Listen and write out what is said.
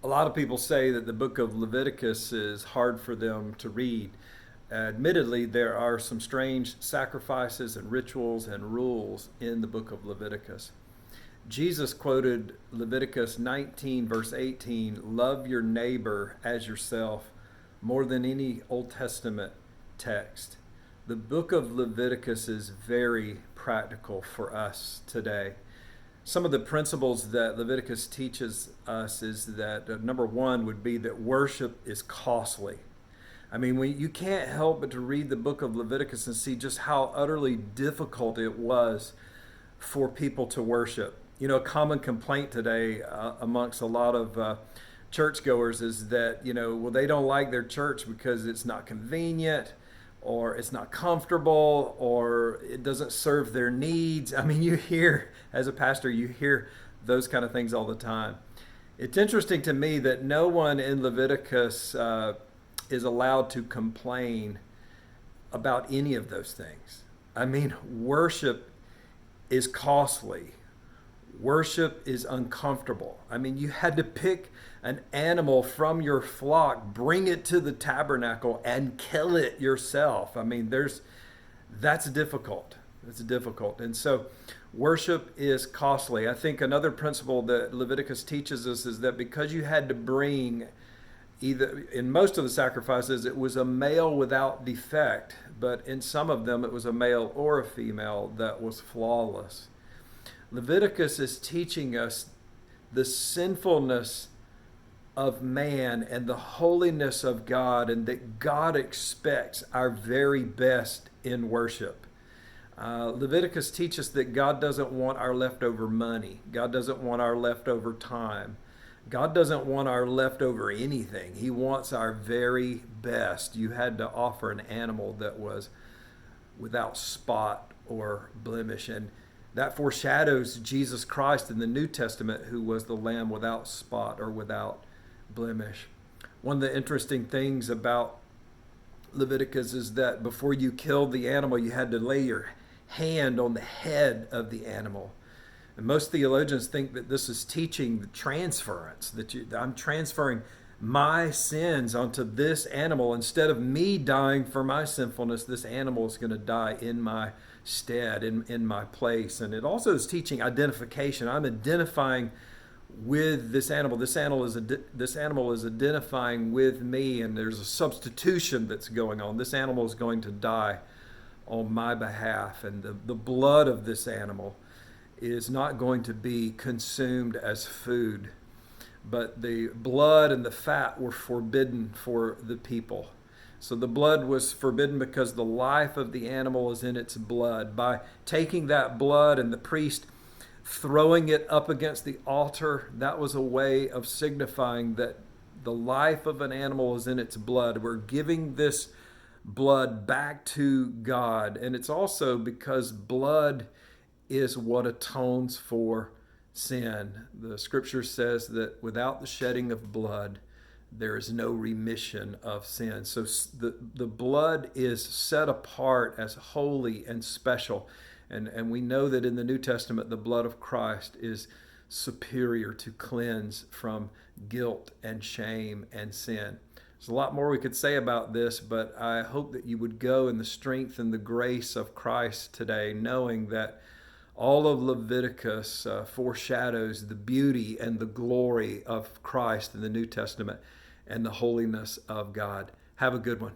A lot of people say that the book of Leviticus is hard for them to read. Admittedly, there are some strange sacrifices and rituals and rules in the book of Leviticus. Jesus quoted Leviticus 19, verse 18, love your neighbor as yourself, more than any Old Testament text. The book of Leviticus is very practical for us today. Some of the principles that Leviticus teaches us is that number one would be that worship is costly. I mean, you can't help but to read the book of Leviticus and see just how utterly difficult it was for people to worship. You know, a common complaint today amongst a lot of churchgoers is that, well, they don't like their church because it's not convenient or it's not comfortable or it doesn't serve their needs. I mean, you hear, as a pastor, you hear those kind of things all the time. It's interesting to me that no one in Leviticus is allowed to complain about any of those things. I mean, worship is costly. Worship is uncomfortable. I mean, you had to pick an animal from your flock, bring it to the tabernacle, and kill it yourself. I mean, that's difficult. It's difficult. And so worship is costly. I think another principle that Leviticus teaches us is that because you had to bring either, in most of the sacrifices, it was a male without defect, but in some of them it was a male or a female that was flawless. Leviticus is teaching us the sinfulness of man and the holiness of God, and that God expects our very best in worship. Leviticus teaches that God doesn't want our leftover money. God doesn't want our leftover time. God doesn't want our leftover anything. He wants our very best. You had to offer an animal that was without spot or blemish. And that foreshadows Jesus Christ in the New Testament, who was the Lamb without spot or without blemish. One of the interesting things about Leviticus is that before you killed the animal, you had to lay your hand on the head of the animal. And most theologians think that this is teaching the transference, that I'm transferring my sins onto this animal. Instead of me dying for my sinfulness, this animal is going to die in my stead, in my place. And it also is teaching identification. I'm identifying with this animal. This animal is identifying with me, and there's a substitution that's going on. This animal is going to die on my behalf, and the blood of this animal is not going to be consumed as food, but the blood and the fat were forbidden for the people. So the blood was forbidden because the life of the animal is in its blood. By taking that blood and the priest throwing it up against the altar, that was a way of signifying that the life of an animal is in its blood. We're giving this blood back to God. And it's also because blood is what atones for sin. The scripture says that without the shedding of blood, there is no remission of sin. So the blood is set apart as holy and special. And we know that in the New Testament, the blood of Christ is superior to cleanse from guilt and shame and sin. There's a lot more we could say about this, but I hope that you would go in the strength and the grace of Christ today, knowing that all of Leviticus foreshadows the beauty and the glory of Christ in the New Testament and the holiness of God. Have a good one.